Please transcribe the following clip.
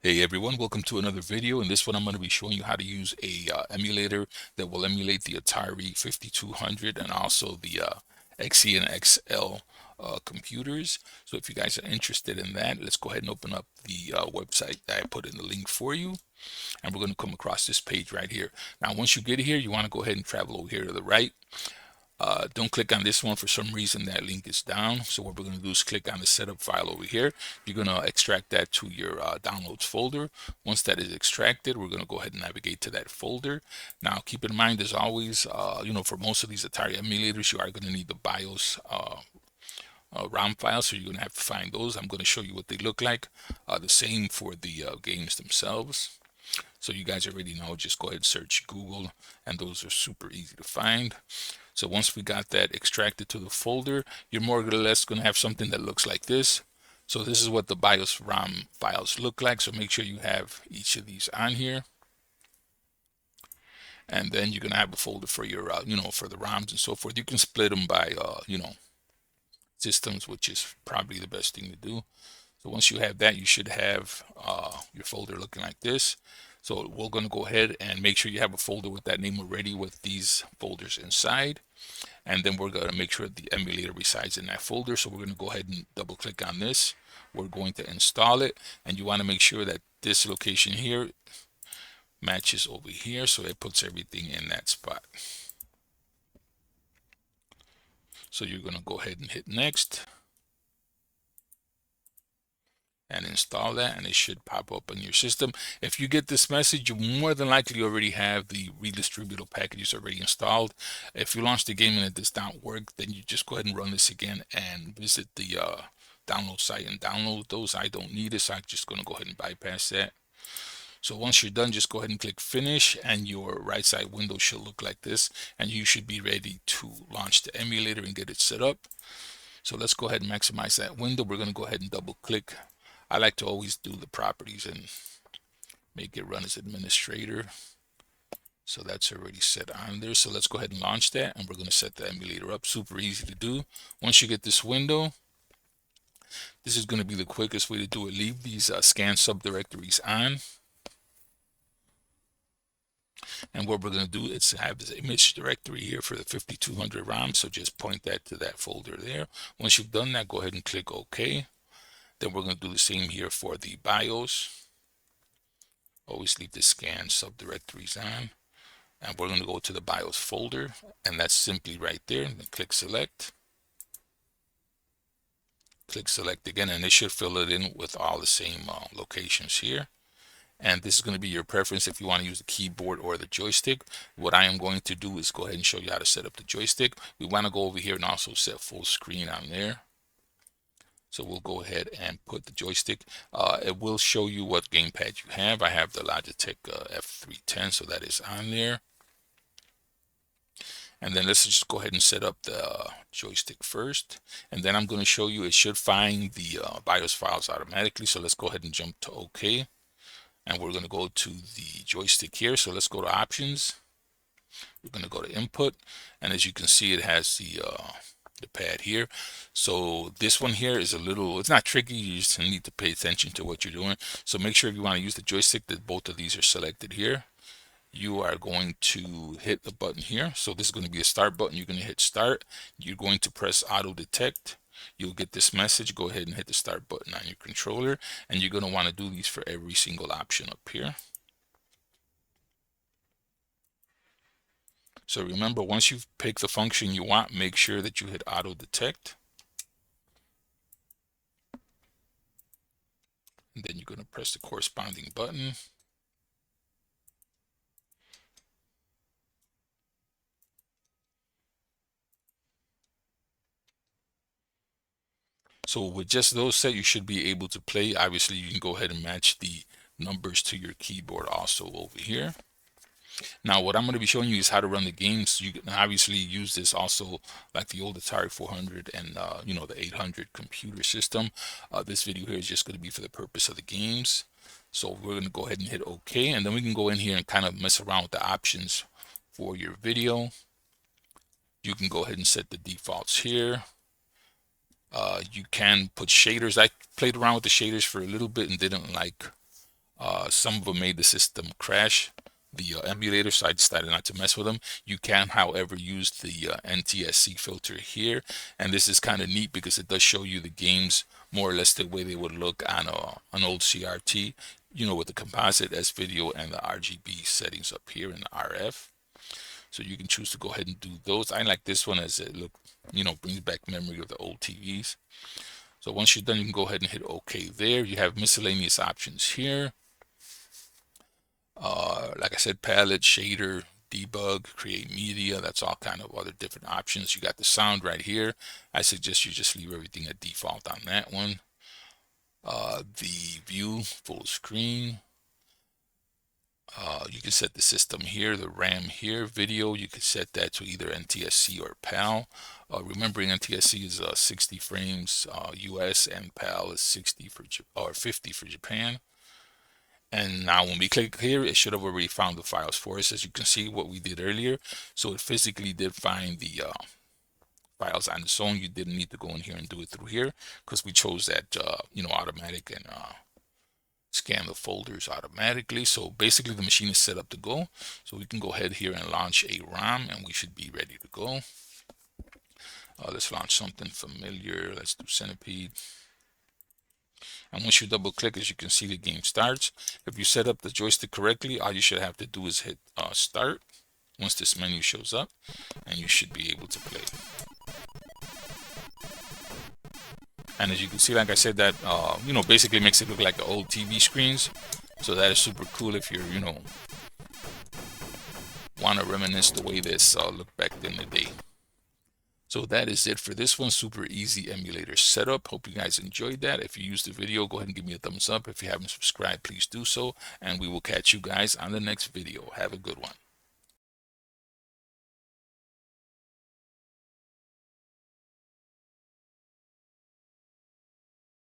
Hey everyone, welcome to another video. In this one, I'm going to be showing you how to use a emulator that will emulate the Atari 5200 and also the XE and XL computers. So if you guys are interested in that, let's go ahead and open up the website that I put in the link for you. And we're going to come across this page right here. Now, once you get here, you want to go ahead and travel over here to the right. Don't click on this one. For some reason that link is down, so what we're going to do is click on the setup file over here. You're going to extract that to your downloads folder. Once that is extracted, we're going to go ahead and navigate to that folder. Now keep in mind, as always, for most of these Atari emulators, you are going to need the BIOS ROM files, so you're going to have to find those. I'm going to show you what they look like. The same for the games themselves. So you guys already know, just go ahead and search Google, and those are super easy to find. So once we got that extracted to the folder, you're more or less going to have something that looks like this. So this is what the BIOS ROM files look like. So make sure you have each of these on here. And then you're going to have a folder for your, for the ROMs and so forth. You can split them by, systems, which is probably the best thing to do. So once you have that, you should have your folder looking like this. So we're going to go ahead and make sure you have a folder with that name already with these folders inside. And then we're going to make sure the emulator resides in that folder. So we're going to go ahead and double click on this. We're going to install it, and you want to make sure that this location here matches over here, so it puts everything in that spot. So you're going to go ahead and hit next and install that, and it should pop up on your system. If you get this message, you more than likely already have the redistributable packages already installed. If you launch the game and it does not work, then you just go ahead and run this again and visit the download site and download those. I don't need it, so I'm just going to go ahead and bypass that. So once you're done, just go ahead and click finish, and your right side window should look like this, and you should be ready to launch the emulator and get it set up. So let's go ahead and maximize that window. We're going to go ahead and double click. I like to always do the properties and make it run as administrator. So that's already set on there. So let's go ahead and launch that, and we're going to set the emulator up. Super easy to do. Once you get this window, this is going to be the quickest way to do it. Leave these scan subdirectories on. And what we're going to do is have this image directory here for the 5200 ROM. So just point that to that folder there. Once you've done that, go ahead and click OK. Then we're going to do the same here for the BIOS. Always leave the scan subdirectories on. And we're going to go to the BIOS folder, and that's simply right there. And then click select. Click select again, and it should fill it in with all the same locations here. And this is going to be your preference if you want to use the keyboard or the joystick. What I am going to do is go ahead and show you how to set up the joystick. We want to go over here and also set full screen on there. So we'll go ahead and put the joystick. It will show you what gamepad you have. I have the Logitech F310, so that is on there. And then let's just go ahead and set up the joystick first. And then I'm going to show you, it should find the BIOS files automatically. So let's go ahead and jump to OK. And we're going to go to the joystick here. So let's go to options. We're going to go to input. And as you can see, it has the pad here. So this one here is a little, it's not tricky. You just need to pay attention to what you're doing. So make sure if you want to use the joystick that both of these are selected here. You are going to hit the button here. So this is going to be a start button. You're going to hit start. You're going to press auto detect. You'll get this message. Go ahead and hit the start button on your controller, and you're going to want to do these for every single option up here. So remember, once you've picked the function you want, make sure that you hit auto detect. And then you're going to press the corresponding button. So with just those set, you should be able to play. Obviously, you can go ahead and match the numbers to your keyboard also over here. Now, what I'm going to be showing you is how to run the games. You can obviously use this also like the old Atari 400 and the 800 computer system. This video here is just going to be for the purpose of the games. So we're going to go ahead and hit OK, and then we can go in here and kind of mess around with the options for your video. You can go ahead and set the defaults here. You can put shaders. I played around with the shaders for a little bit and didn't like Some of them made the system crash, the emulator, so I decided not to mess with them. You can, however, use the NTSC filter here, and this is kind of neat because it does show you the games more or less the way they would look on an old CRT, you know, with the composite S video and the RGB settings up here in the RF. So you can choose to go ahead and do those. I like this one as it brings back memory of the old TVs. So once you're done, you can go ahead and hit OK there. You have miscellaneous options here. Like I said, palette, shader, debug, create media. That's all kind of other different options. You got the sound right here. I suggest you just leave everything at default on that one. The view, full screen. You can set the system here, the RAM here, video, you can set that to either NTSC or PAL. Remembering NTSC is 60 frames US and PAL is 60 or 50 for Japan. And now when we click here, it should have already found the files for us, as you can see what we did earlier. So it physically did find the files on its own. You didn't need to go in here and do it through here because we chose that automatic and scan the folders automatically. So basically the machine is set up to go. So we can go ahead here and launch a ROM and we should be ready to go. Let's launch something familiar. Let's do Centipede. And once you double click, as you can see, the game starts. If you set up the joystick correctly, all you should have to do is hit start once this menu shows up, and you should be able to play. And as you can see, like I said, that basically makes it look like the old TV screens. So that is super cool if you're want to reminisce the way this looked back in the day. So that is it for this one. Super easy emulator setup. Hope you guys enjoyed that. If you used the video, go ahead and give me a thumbs up. If you haven't subscribed, please do so. And we will catch you guys on the next video. Have a good one.